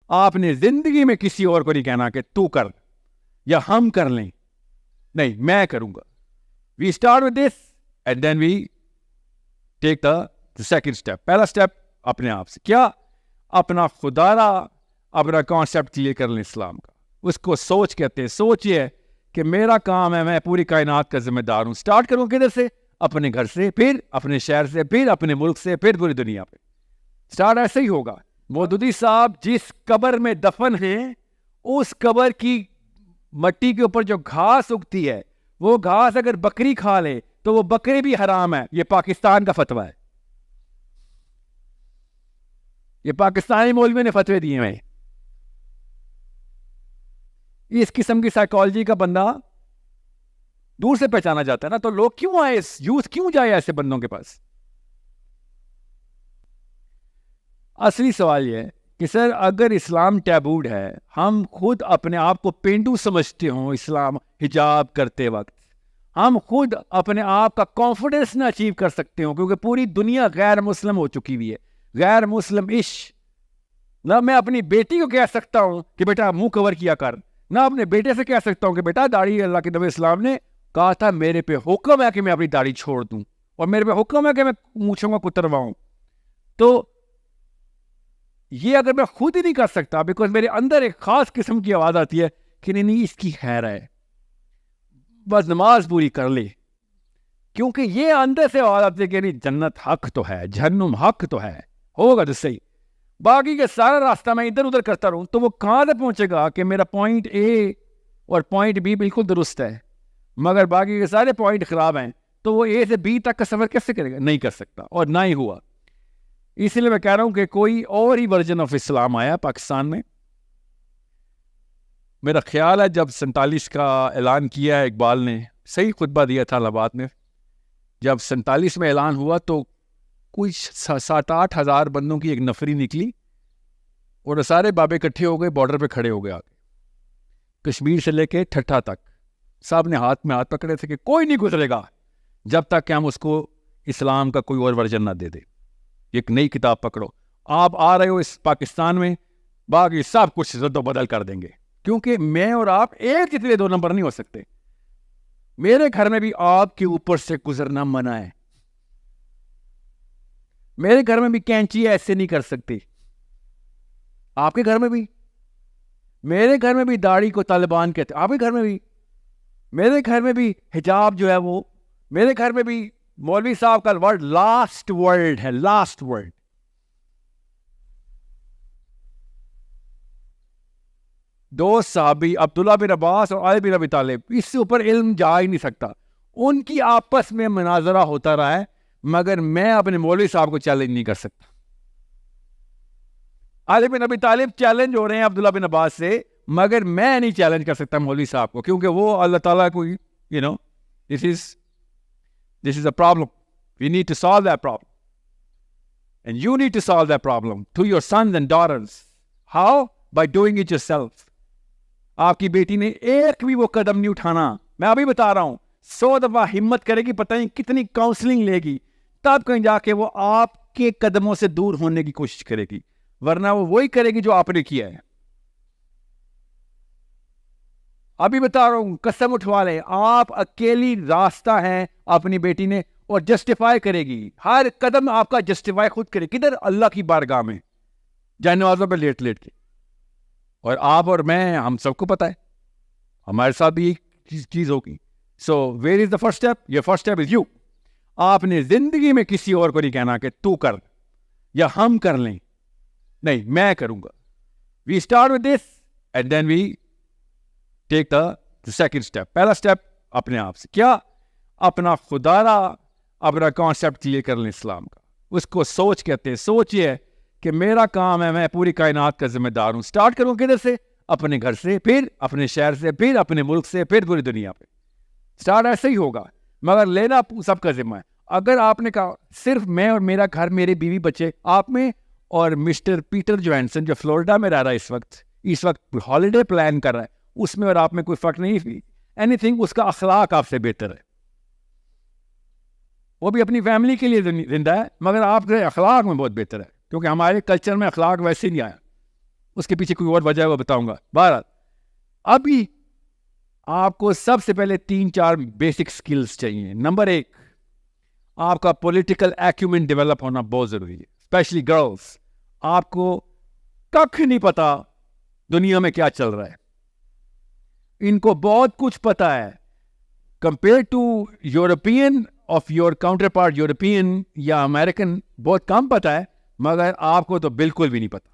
آپ نے زندگی میں کسی اور کو نہیں کہنا کہ تو کر یا ہم کر لیں, نہیں, میں کروں گا. We start with this and then we take the second step. پہلا اسٹیپ اپنے آپ سے, کیا اپنا خدارہ اپنا کانسیپٹ کلیئر کر لیں اسلام کا. اس کو سوچ کہتے ہیں. سوچ یہ ہے کہ میرا کام ہے, میں پوری کائنات کا ذمہ دار ہوں. اسٹارٹ کروں کدھر سے؟ اپنے گھر سے, پھر اپنے شہر سے, پھر اپنے ملک سے, پھر پوری دنیا پہ. اسٹارٹ ایسے ہی ہوگا. مودودی صاحب جس قبر میں دفن ہیں اس قبر کی مٹی کے اوپر جو گھاس اگتی ہے, وہ گھاس اگر بکری کھا لے تو وہ بکری بھی حرام ہے. یہ پاکستان کا فتویٰ ہے, یہ پاکستانی مولویوں نے فتوے دیے ہیں. اس قسم کی سائیکالوجی کا بندہ دور سے پہچانا جاتا ہے نا, تو لوگ کیوں آئے, یوتھ کیوں جائے ایسے بندوں کے پاس؟ اصلی سوال یہ ہے کہ سر اگر اسلام ٹیبوڈ ہے, ہم خود اپنے آپ کو پینڈو سمجھتے ہوں اسلام حجاب کرتے وقت, ہم خود اپنے آپ کا کانفیڈنس نہ اچیو کر سکتے ہوں کیونکہ پوری دنیا غیر مسلم ہو چکی ہوئی ہے, غیر مسلم نہ میں اپنی بیٹی کو کہہ سکتا ہوں کہ بیٹا منہ کور کیا کر, نہ اپنے بیٹے سے کہہ سکتا ہوں کہ بیٹا داڑھی, اللہ کے نبی اسلام نے کہا تھا میرے پہ حکم ہے کہ میں اپنی داڑھی چھوڑ دوں, اور میرے پہ حکم ہے کہ میں مونچھوں کو کترواؤں. تو یہ اگر میں خود ہی نہیں کر سکتا, بیکاز میرے اندر ایک خاص قسم کی آواز آتی ہے کہ نہیں اس کی خیر ہے, بس نماز پوری کر لے, کیونکہ یہ اندر سے آواز آتی ہے کہ نہیں جنت حق تو ہے, جہنم حق تو ہے, ہوگا تو صحیح. باقی کے سارا راستہ میں ادھر ادھر کرتا رہوں تو وہ کہاں سے پہنچے گا کہ میرا پوائنٹ اے اور پوائنٹ بی بالکل درست ہے, مگر باقی کے سارے پوائنٹ خراب ہیں, تو وہ اے سے بی تک کا سفر کیسے کرے گا؟ نہیں کر سکتا, اور نہ ہی ہوا. اس لیے میں کہہ رہا ہوں کہ کوئی اور ہی ورژن آف اسلام آیا پاکستان میں. میرا خیال ہے جب 47 کا اعلان کیا ہے اقبال نے, صحیح خطبہ دیا تھا الہ آباد میں, جب 47 میں اعلان ہوا تو کوئی 7-8 ہزار بندوں کی ایک نفری نکلی اور سارے بابے اکٹھے ہو گئے, بارڈر پہ کھڑے ہو گئے آگے, کشمیر سے لے کے ٹھٹھا تک سب نے ہاتھ میں ہاتھ پکڑے تھے کہ کوئی نہیں گزرے گا جب تک کہ ہم اس کو اسلام کا کوئی اور ورژن نہ دے دے, ایک نئی کتاب پکڑو. آپ آ رہے ہو اس پاکستان میں, باقی سب کچھ رد و بدل کر دیں گے, کیونکہ میں اور آپ ایک جتنے 2 نمبر نہیں ہو سکتے. میرے گھر میں بھی آپ کے اوپر سے گزرنا منع ہے, میرے گھر میں بھی کینچی ایسے نہیں کر سکتے, آپ کے گھر میں بھی, میرے گھر میں بھی داڑھی کو طالبان کہتے, آپ کے گھر میں بھی, میرے گھر میں بھی حجاب جو ہے وہ, میرے گھر میں بھی مولوی صاحب کا ورڈ لاسٹ ورڈ ہے, لاسٹ ورڈ. دو صحابی عبداللہ بن عباس اور علی بن ابی طالب, اس سے اوپر علم جا ہی نہیں سکتا. ان کی آپس میں مناظرہ ہوتا رہا ہے, مگر میں اپنے مولوی صاحب کو چیلنج نہیں کر سکتا. علی بن ابی طالب چیلنج ہو رہے ہیں عبداللہ بن عباس سے, مگر میں نہیں چیلنج کر سکتا مولوی صاحب کو, کیونکہ وہ اللہ تعالیٰ کو this is a problem. We need to solve that problem. And you need to solve that problem to your sons and daughters. How? By doing it yourself. آپ کی بیٹی نے ایک بھی وہ قدم نہیں اٹھانا, میں ابھی بتا رہا ہوں, 100 دفعہ ہمت کرے گی, پتہ نہیں کتنی کاؤنسلنگ لے گی, تب کہیں جا کے وہ آپ کے قدموں سے دور ہونے کی کوشش کرے گی, ورنہ وہ وہی کرے گی جو آپ نے کیا ہے. ابھی بتا رہا ہوں, قسم اٹھوا لیں, آپ اکیلی راستہ ہے اپنی بیٹی نے, اور جسٹیفائی کرے گی, ہر قدم آپ کا جسٹیفائی خود کرے. کدھر؟ اللہ کی بارگاہ میں, جائے پہ لیٹ لیٹ کے. اور آپ اور میں, ہم سب کو پتا ہے, ہمارے ساتھ بھی ایک چیز ہوگی. So where is the first step? یہ فرسٹ اسٹیپ از یو. آپ نے زندگی میں کسی اور کو نہیں کہنا کہ تو کر یا ہم کر لیں, نہیں, میں کروں گا. We start with this and then we take the second step. پہلا اسٹیپ اپنے آپ سے, کیا اپنا خدارہ اپنا کانسیپٹ کلیئر کر لیں اسلام کا. اس کو سوچ کہتے ہیں. سوچ یہ ہے کہ میرا کام ہے, میں پوری کائنات کا ذمہ دار ہوں. اسٹارٹ کروں کدھر سے؟ اپنے گھر سے, پھر اپنے شہر سے, پھر اپنے ملک سے, پھر پوری دنیا پہ. اسٹارٹ ایسے ہی ہوگا, مگر لینا سب کا ذمہ ہے. اگر آپ نے کہا صرف میں اور میرا گھر, میرے بیوی بچے, آپ میں اور مسٹر پیٹر جوانسن جو فلوریڈا میں رہ رہا ہے اس وقت ہالیڈے پلان کر رہا ہے, اس میں اور آپ میں کوئی فرق نہیں. اینی تھنگ, اس کا اخلاق آپ سے بہتر ہے. وہ بھی اپنی فیملی کے لیے زندہ ہے, مگر آپ کے اخلاق میں بہت بہتر ہے, کیونکہ ہمارے کلچر میں اخلاق ویسے نہیں آیا. اس کے پیچھے کوئی اور وجہ ہے وہ بتاؤں گا. بہرحال ابھی آپ کو سب سے پہلے 3-4 بیسک سکلز چاہیے. نمبر 1, آپ کا پولیٹیکل ایکیومن ڈیولپ ہونا بہت ضروری ہے, اسپیشلی گرلز. آپ کو ککھ نہیں پتا دنیا میں کیا چل رہا ہے, ان کو بہت کچھ پتا ہے compare to European of your counterpart European یا امریکن, بہت کم پتا ہے, مگر آپ کو تو بالکل بھی نہیں پتا.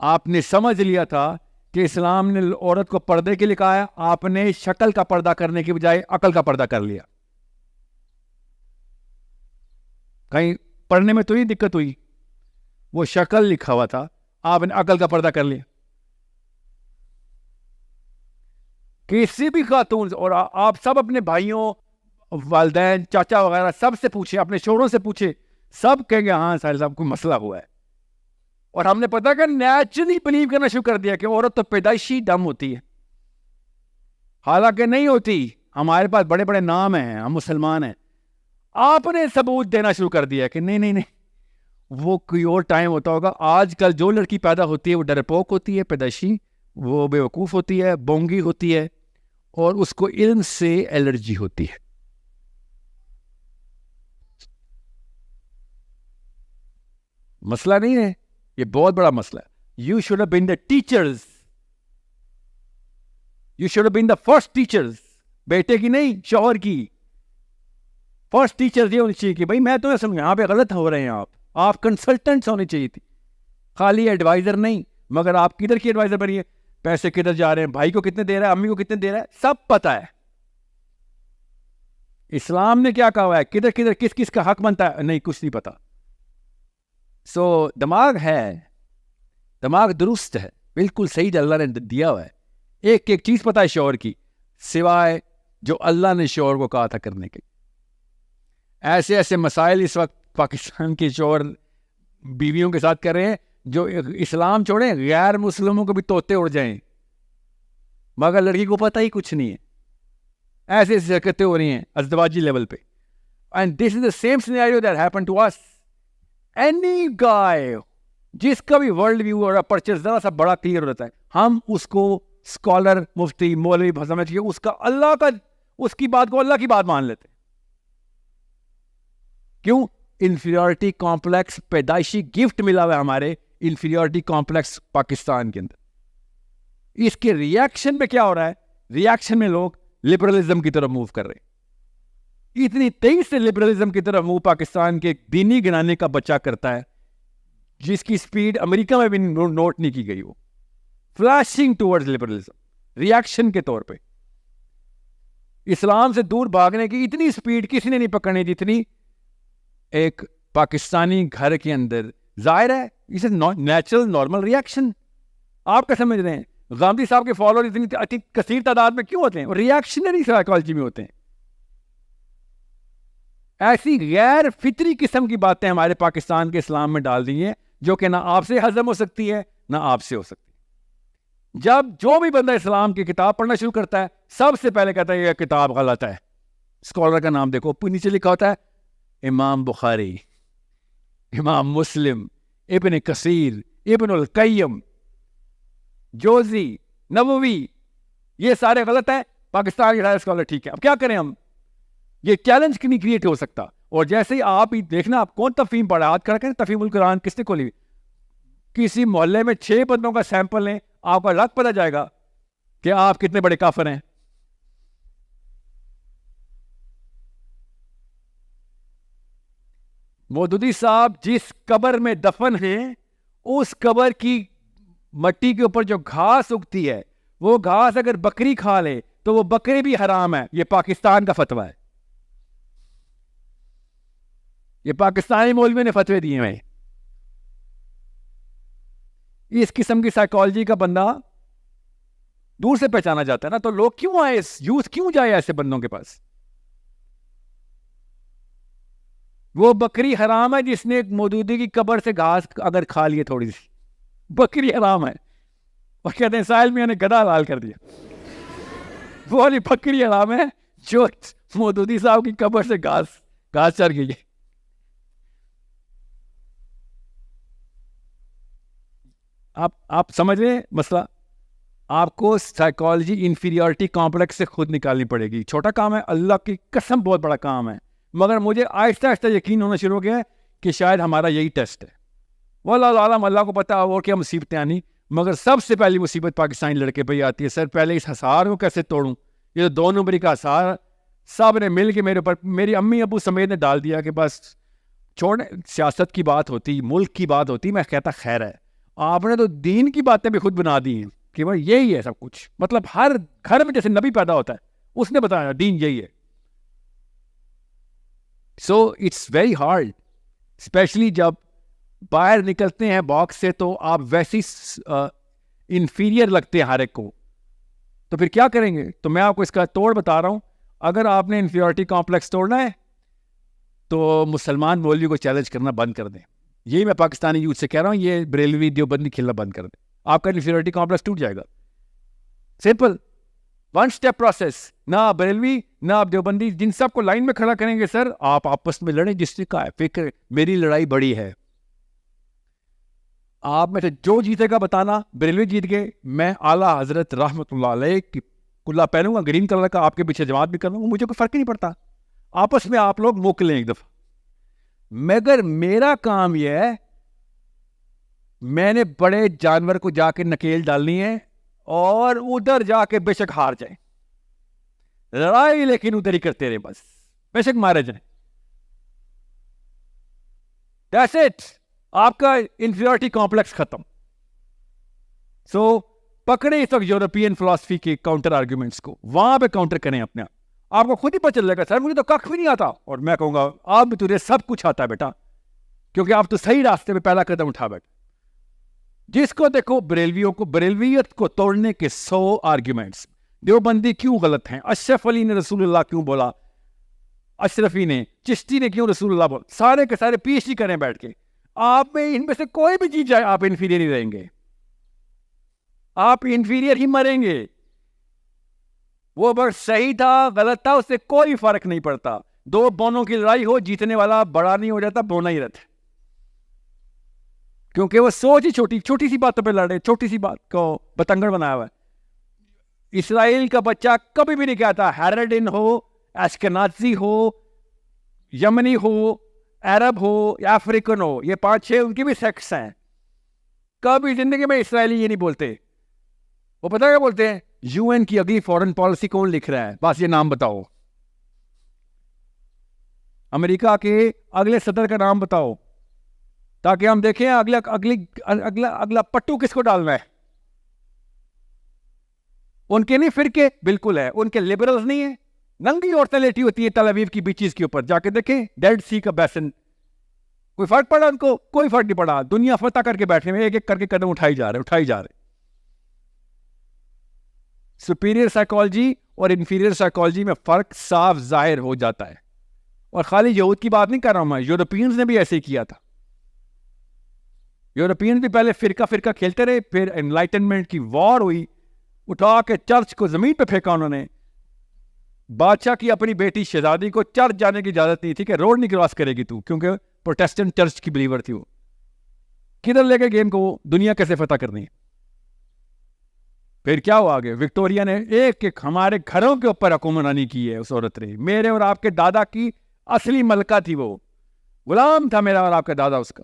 آپ نے سمجھ لیا تھا کہ اسلام نے عورت کو پردے کے لیے کہا ہے, آپ نے شکل کا پردہ کرنے کی بجائے عقل کا پردہ کر لیا. کہیں پڑھنے میں تو نہیں دقت ہوئی, وہ شکل لکھا ہوا تھا, آپ نے عقل کا پردہ کر لیا. کسی بھی خاتون, اور آپ سب اپنے بھائیوں, والدین, چاچا وغیرہ سب سے پوچھے, اپنے شوہروں سے پوچھے, سب کہیں گے ہاں ساحل صاحب کوئی مسئلہ ہوا ہے. اور ہم نے پتا کہ نیچرلی بلیو کرنا شروع کر دیا کہ عورت تو پیدائشی ڈم ہوتی ہے, حالانکہ نہیں ہوتی. ہمارے پاس بڑے بڑے نام ہیں, ہم مسلمان ہیں. آپ نے ثبوت دینا شروع کر دیا کہ نہیں نہیں نہیں, وہ کوئی اور ٹائم ہوتا ہوگا. آج کل جو لڑکی پیدا ہوتی ہے وہ ڈرپوک ہوتی ہے, پیدائشی, وہ بے وقوف ہوتی ہے, بونگی ہوتی ہے, اور اس کو علم سے الرجی ہوتی ہے. مسئلہ نہیں ہے, یہ بہت بڑا مسئلہ ہے. You should have been the teachers, you should have been the first teachers. بیٹے کی نہیں, شوہر کی فرسٹ ٹیچر یہ ہونی چاہیے کہ بھائی میں تو سمجھ یہاں پہ غلط ہو رہے ہیں. آپ کنسلٹنٹس ہونی چاہیے تھی, خالی ایڈوائزر نہیں. مگر آپ کدھر کی ایڈوائزر بنیے, پیسے کدھر جا رہے ہیں, بھائی کو کتنے دے رہا ہے, امی کو کتنے دے رہا ہے, سب پتا ہے. اسلام نے کیا کہا ہے, کدھر کدھر کس کس کا حق بنتا ہے, نہیں, کچھ نہیں پتا. سو دماغ ہے, دماغ درست ہے, بالکل صحیح اللہ نے دیا ہوا ہے. ایک ایک چیز پتا ہے شوہر کی, سوائے جو اللہ نے شوہر کو کہا تھا کرنے کے. ایسے ایسے مسائل اس وقت پاکستان کے شوہر بیویوں کے ساتھ کر رہے ہیں جو اسلام چھوڑیں, غیر مسلموں کو بھی طوطے اڑ جائیں, مگر لڑکی کو پتہ ہی کچھ نہیں ہے. ایسے ایسی حرکتیں ہو رہی ہیں ازدواجی لیول پہ. And this is the same scenario that happen to us. Any guy جس کا بھی ورلڈ ویو اور اپرچر ذرا سا بڑا کلیئر ہوتا ہے, ہم اس کو اسکالر, مفتی, مولوی سمجھ کے اس کا اللہ کا, اس کی بات کو اللہ کی بات مان لیتے. کیوں؟ انفیریورٹی کمپلیکس پیدائشی گفٹ ملا ہوا ہے ہمارے, انفیریورٹی کمپلیکس پاکستان کے اندر. اس کے ریاکشن میں کیا ہو رہا ہے, ریاکشن میں لوگ لبرلزم کی طرف موو کر رہے ہیں. اتنی تیز سے لبرلزم کی طرف موو پاکستان کے دینی گنانے کا بچہ کرتا ہے جس کی سپیڈ امریکہ میں بھی نوٹ نہیں کی گئی. وہ فلیشنگ ٹورڈز لبرلزم ریاکشن کے طور پہ. اسلام سے دور بھاگنے کی اتنی سپیڈ کسی نے نہیں پکڑنی جتنی ایک پاکستانی گھر کے اندر. ظاہر ہے اس نیچرل نارمل ریاکشن. آپ کیا سمجھ رہے ہیں غامدی صاحب کے فالوور اتنی کثیر تعداد میں کیوں ہوتے ہیں؟ اور ریاکشنری سائیکالوجی میں ہوتے ہیں. ایسی غیر فطری قسم کی باتیں ہمارے پاکستان کے اسلام میں ڈال دی ہیں جو کہ نہ آپ سے ہضم ہو سکتی ہے نہ آپ سے ہو سکتی. جب جو بھی بندہ اسلام کی کتاب پڑھنا شروع کرتا ہے سب سے پہلے کہتا ہے یہ کتاب غلط ہے. اسکالر کا نام دیکھو, نیچے لکھا ہوتا ہے امام بخاری, امام مسلم, ابن کثیر, ابن القیم, جوزی, نووی, یہ سارے غلط ہیں. پاکستان کے سارے اسکالر ٹھیک ہے. اب کیا کریں ہم؟ یہ چیلنج نہیں کریٹ ہو سکتا. اور جیسے ہی آپ ہی دیکھنا, آپ کون تفہیم پڑھا, ہاتھ کھڑا کریں, تفہیم القرآن کس نے کھولی؟ کسی محلے میں 6 بندوں کا سیمپل لیں, آپ کا لگ پتہ جائے گا کہ آپ کتنے بڑے کافر ہیں. مودودی صاحب جس قبر میں دفن ہیں اس قبر کی مٹی کے اوپر جو گھاس اگتی ہے وہ گھاس اگر بکری کھا لے تو وہ بکری بھی حرام ہے. یہ پاکستان کا فتویٰ ہے, یہ پاکستانی مولویوں نے فتوے دیے ہیں. اس قسم کی سائیکالوجی کا بندہ دور سے پہچانا جاتا ہے نا, تو لوگ کیوں آئے, یوز کیوں جائے ایسے بندوں کے پاس؟ وہ بکری حرام ہے جس نے ایک مودودی کی قبر سے گھاس اگر کھا لیے تھوڑی سی, بکری حرام ہے. اور کہتے ہیں ساحل میاں نے گدھا حلال کر دیا. وہ والی بکری حرام ہے جو مودودی صاحب کی قبر سے گھاس چر گئی ہے. آپ سمجھ رہے ہیں مسئلہ؟ آپ کو سائیکالوجی انفیریورٹی کمپلیکس سے خود نکالنی پڑے گی. چھوٹا کام ہے, اللہ کی قسم بہت بڑا کام ہے, مگر مجھے آہستہ آہستہ یقین ہونا شروع ہو گیا ہے کہ شاید ہمارا یہی ٹیسٹ ہے. واللہ عالم, اللہ کو پتا اور کیا مصیبتیں آنی, مگر سب سے پہلی مصیبت پاکستانی لڑکے پہ آتی ہے. سر پہلے اس حصار کو کیسے توڑوں, یہ تو 2 نمبری کا حصار سب نے مل کے میرے اوپر, میری امی ابو سمیت نے ڈال دیا کہ بس چھوڑ, سیاست کی بات ہوتی, ملک کی بات ہوتی, میں کہتا خیر ہے, آپ نے تو دین کی باتیں بھی خود بنا دی ہیں کہ بھائی یہی ہے سب کچھ. مطلب ہر گھر میں جیسے نبی پیدا ہوتا ہے اس نے بتایا دین یہی ہے. So it's very hard, especially جب باہر نکلتے ہیں باکس سے تو آپ ویسی انفیریئر لگتے ہیں ہر ایک کو, تو پھر کیا کریں گے؟ تو میں آپ کو اس کا توڑ بتا رہا ہوں. اگر آپ نے انفیریورٹی کمپلیکس توڑنا ہے تو مسلمان مولوی کو چیلنج کرنا بند کر دیں. یہی میں پاکستانی یوتھ سے کہہ رہا ہوں, یہ بریلوی دیوبندی کھیلنا بند کر دیں, آپ کا انفیریورٹی کمپلیکس ٹوٹ جائے گا. Simple 1 step process. نہ آپ بریلوی نہ آپ دیوبندی, جن سب کو لائن میں کھڑا کریں گے سر, آپ آپس میں لڑیں, جس سے کہا ہے فکر میری لڑائی بڑی ہے. آپ میں سے جو جیتے گا بتانا, بریلوی جیت گئے, میں اعلیٰ حضرت رحمۃ اللہ علیہ کی کلا پہنوں گا گرین کلر کا, آپ کے پیچھے جماعت بھی کروں گا, مجھے کوئی فرق ہی نہیں پڑتا. آپس میں آپ لوگ موک لیں ایک دفعہ. مگر میرا کام یہ ہے, میں نے بڑے جانور کو جا کے نکیل ڈالنی ہے اور ادھر جا کے بے شک ہار جائیں, لڑائی لیکن ادھر ہی کرتے رہے, بس بے شک مارے جائیں. That's it. آپ کا انفیریورٹی کمپلیکس ختم. سو پکڑے اس وقت یورپین فلاسفی کے کاؤنٹر آرگیومنٹس کو, وہاں پہ کاؤنٹر کریں اپنے آپ کو خود ہی پتہ چل جائے گا سر مجھے تو کخ بھی نہیں آتا, اور میں کہوں گا آپ بھی تجھے سب کچھ آتا ہے بیٹا, کیونکہ آپ تو صحیح راستے پہ پہلا قدم اٹھا بیٹھے. جس کو دیکھو بریلویوں کو, بریلویت کو توڑنے کے 100 آرگیومنٹس. دیوبندی کیوں غلط ہیں, اشرف علی نے رسول اللہ کیوں بولا, اشرفی نے, چشتی نے کیوں رسول اللہ بولا, سارے کے سارے پی ایچ ڈی کریں بیٹھ کے. آپ میں ان میں سے کوئی بھی جیت جائے آپ انفیریئر ہی رہیں گے, آپ انفیریئر ہی مریں گے. وہ بس صحیح تھا غلط تھا اس سے کوئی فرق نہیں پڑتا. 2 بونوں کی لڑائی ہو, جیتنے والا بڑا نہیں ہو جاتا, بونا ہی رہتا, کیونکہ وہ سوچ ہی چھوٹی سی باتوں پہ لڑے, چھوٹی سی بات کو بتنگڑ بنایا ہوا ہے. اسرائیل کا بچہ کبھی بھی نہیں کہتا ہیرڈن ہو, ایشکنازی ہو, یمنی ہو, عرب ہو یا افریقن ہو, یہ 5-6 ان کی بھی سیکٹس ہیں, کبھی زندگی میں اسرائیلی یہ نہیں بولتے. وہ پتہ کیا بولتے ہیں, یو این کی اگلی فورن پالیسی کون لکھ رہا ہے, بس یہ نام بتاؤ. امریکہ کے اگلے صدر کا نام بتاؤ, تاکہ ہم دیکھیں اگلا پٹو کس کو ڈالنا ہے. ان کے نہیں فرقے بالکل ہے, ان کے لبرلز نہیں ہیں, ننگی عورتیں لیٹی ہوتی ہیں تل اویو کی بیچز کے اوپر, جا کے دیکھیں ڈیڈ سی کا بیسن. کوئی فرق پڑا ان کو؟ کوئی فرق نہیں پڑا. دنیا فتح کر کے بیٹھے ہوئے, ایک ایک کر کے قدم اٹھائی جا رہے. سپیریئر سائیکالوجی اور انفیریئر سائیکالوجی میں فرق صاف ظاہر ہو جاتا ہے. اور خالی یہود کی بات نہیں کر رہا ہوں میں, یورپینز نے بھی ایسے ہی کیا تھا. یورپینز بھی پہلے فرقہ کھیلتے رہے, پھر انلائٹنمنٹ کی وار ہوئی, اٹھا کے چرچ کو زمین پہ پھینکا انہوں نے. بادشاہ کی اپنی بیٹی شہزادی کو چرچ جانے کی اجازت نہیں تھی کہ روڈ نہیں کراس کرے گی تو, کیونکہ پروٹیسٹنٹ چرچ کی بلیور تھی. وہ کدھر لے کے گیم کو, دنیا کیسے فتح کرنی ہے. پھر کیا ہوا آگے, وکٹوریا نے ایک ہمارے گھروں کے اوپر حکمرانی کی ہے. اس عورت نے, میرے اور آپ کے دادا کی اصلی ملکہ تھی, وہ غلام تھا میرا اور آپ کا دادا اس کا.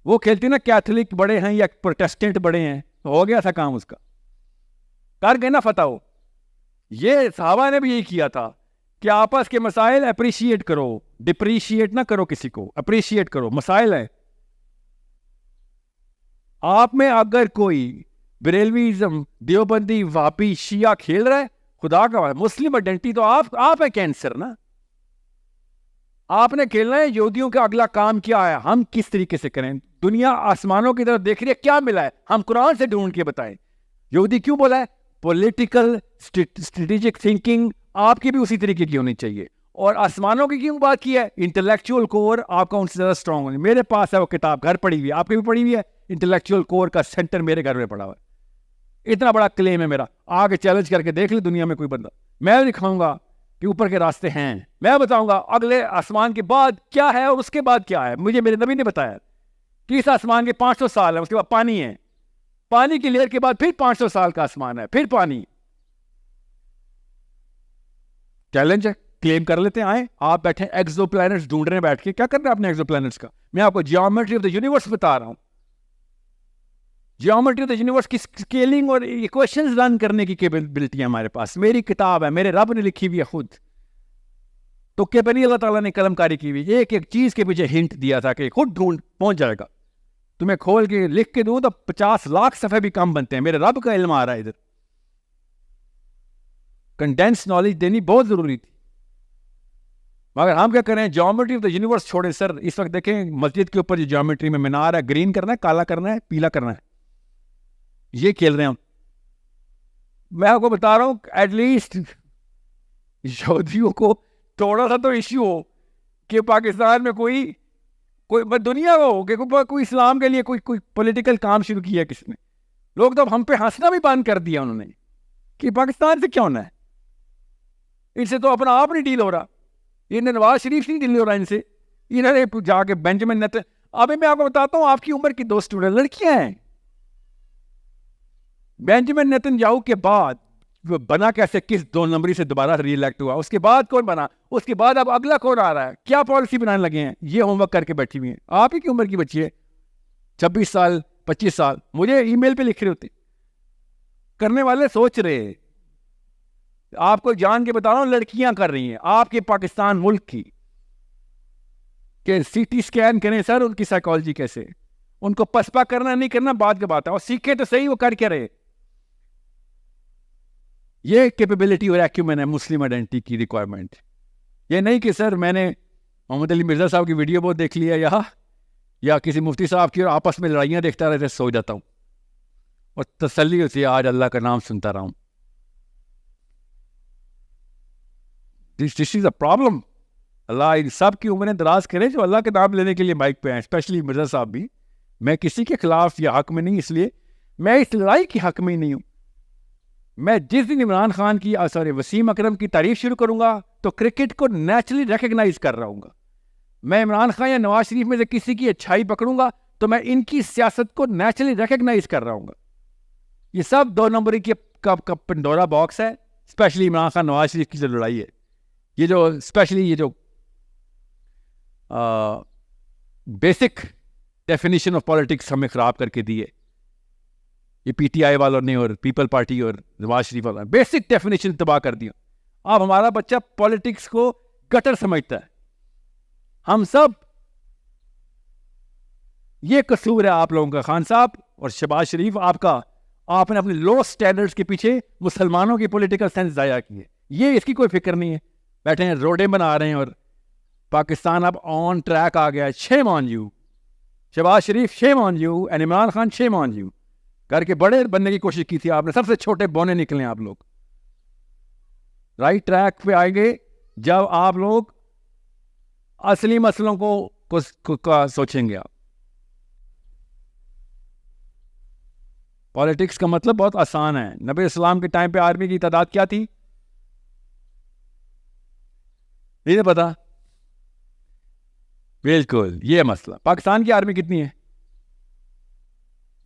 وہ کھیلتی نا کیتھولک بڑے ہیں یا پروٹیسٹنٹ بڑے ہیں, ہو گیا تھا کام اس کا, کر گئے نا فتح. ہو یہ صحابہ نے بھی یہی کیا تھا کہ آپس کے مسائل اپریشیٹ کرو, ڈپریشیٹ نہ کرو کسی کو, اپریشیٹ کرو. مسائل ہے آپ میں, اگر کوئی بریلویزم, دیوبندی, وہابی, شیعہ کھیل رہا ہے, خدا کا مسلم آئیڈینٹی تو آپ ہے کینسر نا. آپ نے کھیلنا ہے. یہودیوں کا اگلا کام کیا ہے, ہم کس طریقے سے کریں. دنیا آسمانوں کی طرف دیکھ رہی ہے, کیا ملا ہے, ہم قرآن سے ڈھونڈ کے بتائیں. یہودی کیوں بولا ہے؟ پولیٹیکل اسٹریٹجک تھنکنگ آپ کی بھی اسی طریقے کی ہونی چاہیے. اور آسمانوں کی کیوں بات کی ہے؟ انٹلیکچوئل کور آپ کا ان سے زیادہ اسٹرانگ ہونی. میرے پاس ہے وہ کتاب, گھر پڑی ہوئی ہے, آپ کی بھی پڑھی ہوئی ہے. انٹلیکچوئل کور کا سینٹر میرے گھر میں پڑا ہوا ہے. اتنا بڑا کلیم ہے میرا, آگے چیلنج کر کے دیکھ لے دنیا میں کوئی بندہ. میں دکھاؤں گا کہ اوپر کے راستے ہیں, میں بتاؤں گا اگلے آسمان کے بعد کیا ہے اور اس کے بعد کیا ہے. مجھے میرے نبی نے بتایا. کس آسمان کے 500 سال ہے، اس کے بعد پانی ہے، پانی کی لیئر کے بعد پھر 500 سال کا آسمان ہے، پھر پانی. چیلنج ہے، کلیم کر لیتے ہیں. آئیں آپ بیٹھے ایکزو پلانٹس ڈھونڈ رہے ہیں بیٹھ کے. کیا کر رہے ہیں اپنے ایکزو پلانٹس کا؟ میں آپ کو جیومیٹری آف دا یونیورس بتا رہا ہوں. جیومیٹری آف دا یونیورس کی اسکیلنگ اور ایکویشنز رن کرنے کی کیپیبلٹی ہے ہمارے پاس. میری کتاب ہے، میرے رب نے لکھی ہوئی ہے خود. تو کہ نہیں اللہ تعالیٰ نے قلم کاری کی ہوئی، ایک ایک چیز کے پیچھے ہنٹ دیا تھا کہ خود ڈھونڈ پہنچ جائے گا. تمہیں کھول کے لکھ کے دوں تو 50 لاکھ صفحے بھی کم بنتے ہیں. میرے رب کا علم آ رہا ہے ادھر. کنڈینس نالج دینی بہت ضروری تھی، مگر ہم کیا کریں؟ جیومیٹری آف دا یونیورس چھوڑیں. سر اس وقت دیکھیں مسجد کے اوپر جو جیومیٹری میں مینار ہے، گرین کرنا ہے، کالا کرنا ہے، پیلا کرنا ہے، یہ کھیل رہے ہیں ہم. میں آپ کو بتا رہا ہوں ایٹ لیسٹ یہودیوں کو تھوڑا سا تو ایشو ہو کہ پاکستان میں کوئی دنیا ہو کہ کوئی اسلام کے لیے کوئی پولیٹیکل کام شروع کیا ہے کسی نے. لوگ تو ہم پہ ہنسنا بھی بند کر دیا انہوں نے کہ پاکستان سے کیا ہونا ہے، ان سے تو اپنا آپ نہیں ڈیل ہو رہا. انہیں نواز شریف نہیں ڈیل ہو رہا ان سے. انہوں نے جا کے بینجامن نیتن، ابھی میں آپ کو بتاتا ہوں آپ کی عمر کی 2 اسٹوڈنٹ لڑکیاں ہیں. بینجامن نیتن یاہو کے بعد بنا کیسے، کس 2 نمبری سے دوبارہ ری الیکٹ ہوا، اس کے بعد کون بنا، اس کے بعد اب اگلا کون آ رہا ہے، کیا پالیسی بنانے لگے ہیں. یہ ہوم ورک کر کے بیٹھی ہوئی ہیں. آپ ہی کی عمر کی بچی ہے، 26 سال 25 سال. مجھے ای میل پہ لکھ رہے ہوتے. کرنے والے سوچ رہے. آپ کو جان کے بتا رہا ہوں لڑکیاں کر رہی ہیں آپ کے پاکستان ملک کی، کہ سی ٹی اسکین کریں سر ان کی سائیکالوجی کیسے. ان کو پسپا کرنا نہیں کرنا بعد کی بات ہے، اور سیکھے تو صحیح وہ کر کے رہے. یہ کیپیبلٹی اور ایکیومن ہے مسلم آئیڈینٹی کی ریکوائرمنٹ. یہ نہیں کہ سر میں نے محمد علی مرزا صاحب کی ویڈیو بہت دیکھ لیا یا کسی مفتی صاحب کی اور آپس میں لڑائیاں دیکھتا رہتے سو جاتا ہوں اور تسلی ہوتی ہے آج اللہ کا نام سنتا رہا ہوں. This is a problem. اللہ ان سب کی عمریں دراز کرے جو اللہ کے نام لینے کے لیے مائک پہ ہیں، اسپیشلی مرزا صاحب بھی. میں کسی کے خلاف یا حق میں نہیں، اس لیے میں اس لڑائی کی حق میں نہیں ہوں. میں جس دن عمران خان کی وسیم اکرم کی تعریف شروع کروں گا تو کرکٹ کو نیچرلی ریکگنائز کر رہا ہوں گا. میں عمران خان یا نواز شریف میں سے کسی کی اچھائی پکڑوں گا تو میں ان کی سیاست کو نیچرلی ریکگنائز کر رہا ہوں گا. یہ سب 2 نمبری کی پنڈورا باکس ہے. اسپیشلی عمران خان نواز شریف کی جو لڑائی ہے، یہ جو اسپیشلی یہ جو بیسک ڈیفینیشن آف پالیٹکس ہمیں خراب کر کے دی ہے یہ پی ٹی آئی والوں نے اور پیپل پارٹی اور نواز شریف والوں نے. بیسک ڈیفینیشن تباہ کر دیا. اب ہمارا بچہ پالیٹکس کو گٹر سمجھتا ہے. ہم سب یہ قصور ہے آپ لوگوں کا، خان صاحب اور شہباز شریف آپ نے اپنے لو سٹینڈرڈز کے پیچھے مسلمانوں کی پولیٹیکل سینس ضائع کی ہے. یہ اس کی کوئی فکر نہیں ہے. بیٹھے ہیں روڈیں بنا رہے ہیں اور پاکستان اب آن ٹریک آ گیا ہے. Shame on you Shahbaz Sharif, shame on you, and Imran Khan, shame on you. کر کے بڑے بننے کی کوشش کی تھی آپ نے، سب سے چھوٹے بونے نکلے آپ لوگ. رائٹ ٹریک پہ آئیں گے جب آپ لوگ اصلی مسئلوں کو سوچیں گے. آپ پالیٹکس کا مطلب بہت آسان ہے. نبی اسلام کے ٹائم پہ آرمی کی تعداد کیا تھی؟ نہیں پتا. بالکل یہ مسئلہ. پاکستان کی آرمی کتنی ہے؟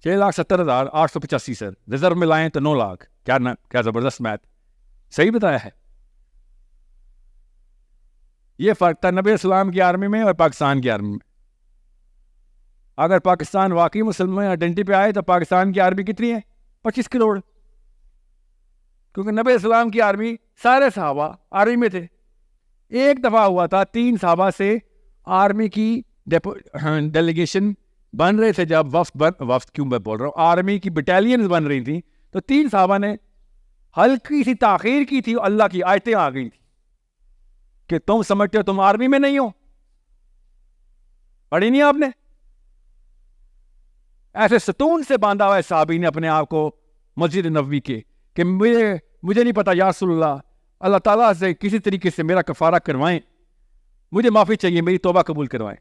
6,70,885 سر. ریزرو میں لائیں تو 9 لاکھ. کیا زبردست میتھ. صحیح بتایا ہے. یہ فرق تھا نبی اسلام کی آرمی میں اور پاکستان کی آرمی میں. اگر پاکستان واقعی مسلمان آئیڈینٹی پہ آئے تو پاکستان کی آرمی کتنی ہے؟ 25 کروڑ. کیونکہ نبی اسلام کی آرمی سارے صحابہ آرمی میں تھے. ایک دفعہ ہوا تھا 3 صحابہ سے آرمی کی ڈیلیگیشن بن رہے تھے، جب وفد کیوں میں بول رہا ہوں، آرمی کی بٹالینز بن رہی تھیں تو 3 صحابہ نے ہلکی سی تاخیر کی تھی. اللہ کی آیتیں آ گئی تھی کہ تم سمجھتے ہو تم آرمی میں نہیں ہو. پڑھی نہیں آپ نے؟ ایسے ستون سے باندھا ہوا ہے صحابی نے اپنے آپ کو مسجد نبوی کے کہ مجھے نہیں پتا یا رسول اللہ تعالیٰ سے کسی طریقے سے میرا کفارہ کروائیں، مجھے معافی چاہیے، میری توبہ قبول کروائیں.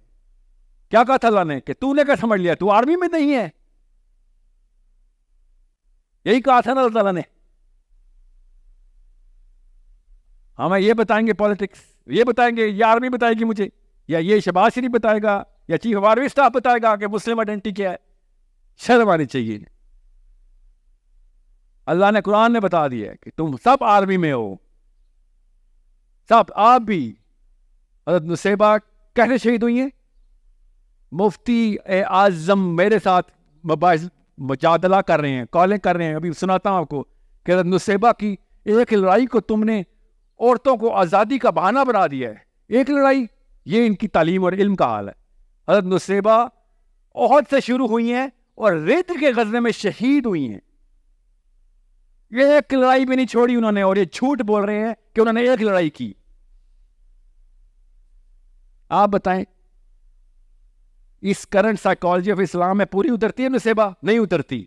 کیا کہا تھا اللہ نے کہ تو نے کیا سمجھ لیا تو آرمی میں نہیں ہے؟ یہی کہا تھا نا اللہ تعالیٰ نے. ہمیں یہ بتائیں گے پالیٹکس، یہ بتائیں گے، یہ آرمی بتائے گی مجھے یا یہ شہباز شریف بتائے گا یا چیف آف آرمی اسٹاف بتائے گا کہ مسلم آئیڈینٹی کیا ہے. شرم آنی چاہیے. اللہ نے قرآن نے بتا دیا ہے کہ تم سب آرمی میں ہو, سب, آپ بھی. حضرت نصیبہ کیسے شہید ہوئی ہیں؟ مفتی اعظم میرے ساتھ مجادلہ کر رہے ہیں, کالیں کر رہے ہیں, ابھی سناتا ہوں آپ کو کہ حضرت نصیبہ کی ایک لڑائی کو تم نے عورتوں کو آزادی کا بہانہ بنا دیا ہے. ایک لڑائی, یہ ان کی تعلیم اور علم کا حال ہے. حضرت نصیبہ احد سے شروع ہوئی ہیں اور ریت کے غزوے میں شہید ہوئی ہیں. یہ ایک لڑائی بھی نہیں چھوڑی انہوں نے, اور یہ جھوٹ بول رہے ہیں کہ انہوں نے ایک لڑائی کی. آپ بتائیں اس کرنٹ سائیکالوجی آف اسلام میں پوری اترتی ہے نصیبہ؟ نہیں اترتی.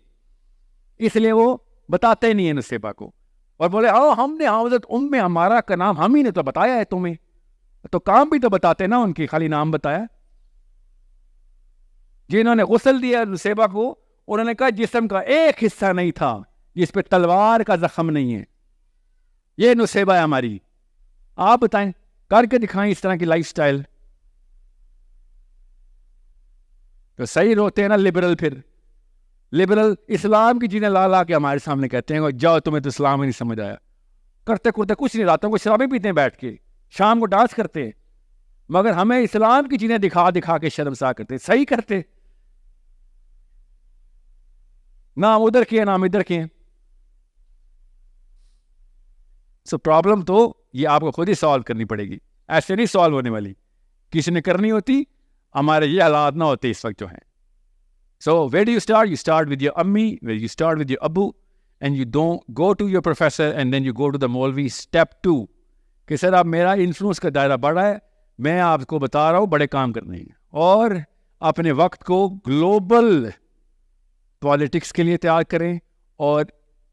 اس لیے وہ بتاتے نہیں ہیں نصیبہ کو, اور بولے ہاں ہم نے حضرت ہمارا کا نام ہم ہی نے تو بتایا ہے تمہیں, تو کام بھی تو بتاتے نا ان کی, خالی نام بتایا. جنہوں نے غسل دیا نصیبہ کو, انہوں نے کہا جسم کا ایک حصہ نہیں تھا جس پہ تلوار کا زخم نہیں ہے. یہ نصیبہ ہے ہماری. آپ بتائیں, کر کے دکھائیں اس طرح کی لائف سٹائل. تو صحیح روتے ہیں نا لبرل. پھر لبرل اسلام کی چیزیں لا لا کے ہمارے سامنے کہتے ہیں جاؤ تمہیں تو اسلام ہی نہیں سمجھ آیا. کرتے کرتے کچھ نہیں, راتوں کو شرابیں پیتے ہیں بیٹھ کے, شام کو ڈانس کرتے ہیں, مگر ہمیں اسلام کی چیزیں دکھا دکھا کے شرمسار کرتے. صحیح کرتے, نام ادھر کیے نام ادھر کیے. سو پرابلم تو یہ آپ کو خود ہی سالو کرنی پڑے گی, ایسے نہیں سالو ہونے والی. کسی نے کرنی ہوتی, ہمارے یہ حالات نہ ہوتے اس وقت جو ہیں. So where do you start? You start with your امی, where you start with your ابو, and you don't go to your professor and then you go to the مولوی. اسٹیپ 2 کہ سر اب میرا انفلوئنس کا دائرہ بڑا ہے, میں آپ کو بتا رہا ہوں بڑے کام کرنے ہیں, اور اپنے وقت کو گلوبل پالیٹکس کے لیے تیار کریں اور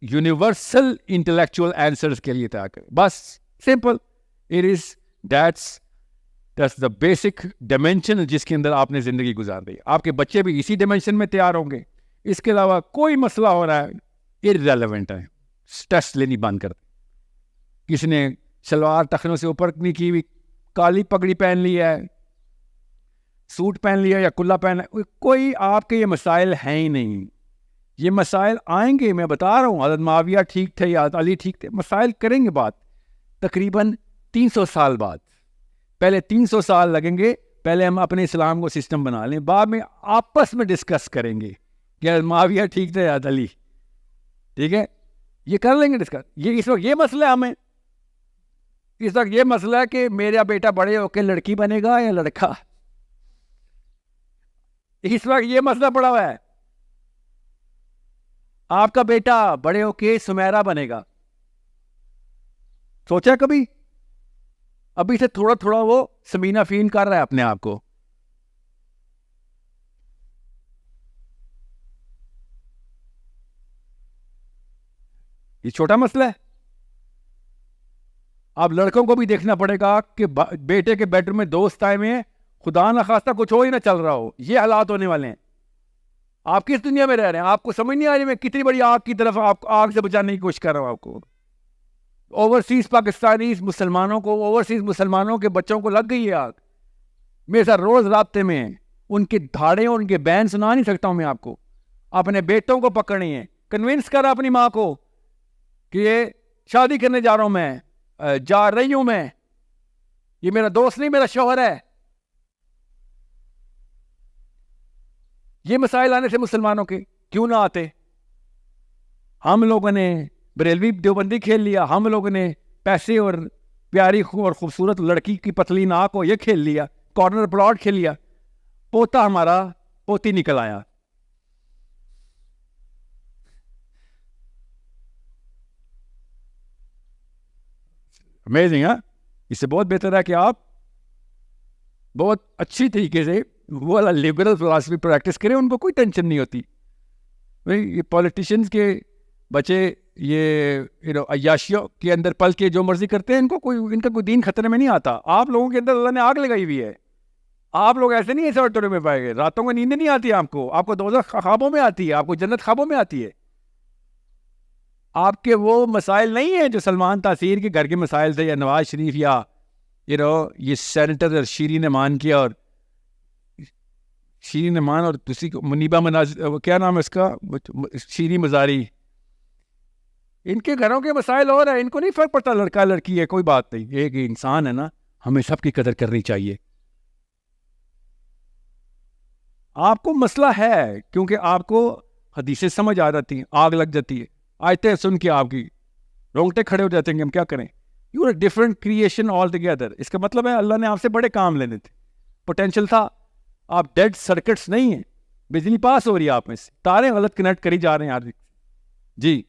یونیورسل انٹلیکچوئل آنسرز کے لیے تیار کریں. بس simple, it is that's the basic dimension جس کے اندر آپ نے زندگی گزار دی. آپ کے بچے بھی اسی ڈائمینشن میں تیار ہوں گے. اس کے علاوہ کوئی مسئلہ ہو رہا ہے ارریلیونٹ ہے. اسٹریس لینی بند کر دیں. کسی نے شلوار ٹخنوں سے اوپر نہیں کی ہوئی, کالی پگڑی پہن لی ہے, سوٹ پہن لیا یا کلا پہن, کوئی آپ کے یہ مسائل ہیں ہی نہیں. یہ مسائل آئیں گے, میں بتا رہا ہوں. حضرت معاویہ ٹھیک تھے یا علی ٹھیک تھے, مسائل کریں گے بات تقریباً 300 سال بعد. پہلے 300 سال لگیں گے, پہلے ہم اپنے اسلام کو سسٹم بنا لیں, بعد میں آپس میں ڈسکس کریں گے کہ حضرت معاویہ ٹھیک تھے یا علی. ٹھیک ہے, یہ کر لیں گے ڈسکس. یہ اس وقت یہ مسئلہ ہے ہمیں, اس وقت یہ مسئلہ ہے کہ میرا بیٹا بڑے ہو کے لڑکی بنے گا یا لڑکا. اس وقت یہ مسئلہ پڑا ہوا ہے. آپ کا بیٹا بڑے ہو کے سمیرا بنے گا, سوچا کبھی؟ ابھی سے تھوڑا تھوڑا وہ سمینہ فین کر رہا ہے اپنے آپ کو. یہ چھوٹا مسئلہ ہے. اب لڑکوں کو بھی دیکھنا پڑے گا کہ بیٹے کے بیڈ روم میں دوست آئے ہوئے ہیں, خدا نہ خواستہ کچھ ہو ہی نہ چل رہا ہو. یہ حالات ہونے والے ہیں. آپ کس دنیا میں رہ رہے ہیں؟ آپ کو سمجھ نہیں آ رہی میں کتنی بڑی آگ کی طرف آپ آگ سے بچانے کی کوشش کر رہا ہوں. آپ کو اوورسیز پاکستانی مسلمانوں کو, اوورسیز مسلمانوں کے بچوں کو لگ گئی ہے آگ. میرے ساتھ روز رابطے میں ہیں, ان کے دھاڑے اور ان کے بین سنا نہیں سکتا ہوں میں آپ کو. اپنے بیٹوں کو پکڑنی ہے, کنونس کر اپنی ماں کو کہ یہ شادی کرنے جا رہا ہوں, میں جا رہی ہوں, میں یہ میرا دوست نہیں, میرا شوہر ہے. یہ مسائل آنے سے مسلمانوں کے کیوں نہ آتے؟ ہم لوگوں نے بریلوی دیوبندی کھیل لیا, ہم لوگوں نے پیسے اور پیاری اور خوبصورت لڑکی کی پتلی ناک کو یہ کھیل لیا, کارنر پلاٹ کھیل لیا, پوتا ہمارا پوتی نکل آیا. امیزنگ. ہاں, اس سے بہت بہتر ہے کہ آپ بہت اچھی طریقے سے وہ والا لبرل فلاسفی پریکٹس کریں, ان کو کوئی ٹینشن نہیں ہوتی. یہ پولیٹیشینز کے بچے یہ عیاشیوں کے اندر پل کے جو مرضی کرتے ہیں, ان کا کوئی دین خطرے میں نہیں آتا. آپ لوگوں کے اندر اللہ نے آگ لگائی ہوئی ہے. آپ لوگ ایسے نہیں ایسے ٹورے میں پائے گئے, راتوں کو نیندیں نہیں آتی آپ کو دوزخ خوابوں میں آتی ہے, آپ کو جنت خوابوں میں آتی ہے. آپ کے وہ مسائل نہیں ہیں جو سلمان تاثیر کے گھر کے مسائل تھے, یا نواز شریف یا یہ سینیٹر شیرین امان کیا، اور شیرین امان اور دوسری منیبہ کیا نام ہے اس کا، شیرین مزاری، ان کے گھروں کے مسائل اور ہیں، ان کو نہیں فرق پڑتا لڑکا لڑکی ہے، کوئی بات نہیں، یہ کہ انسان ہے نا، ہمیں سب کی قدر کرنی چاہیے. آپ کو مسئلہ ہے کیونکہ آپ کو حدیثیں سمجھ آ جاتی ہیں، آگ لگ جاتی ہے، آیتیں سن کے آپ کی رونگٹے کھڑے ہو جاتے ہیں کہ ہم کیا کریں. You are different creation all together. اس کا مطلب ہے اللہ نے آپ سے بڑے کام لینے تھے، پوٹینشیل تھا. آپ ڈیڈ سرکٹس نہیں ہیں، بجلی پاس ہو رہی ہے آپ میں سے، تاریں غلط کنیکٹ کری جا رہے ہیں آج. جی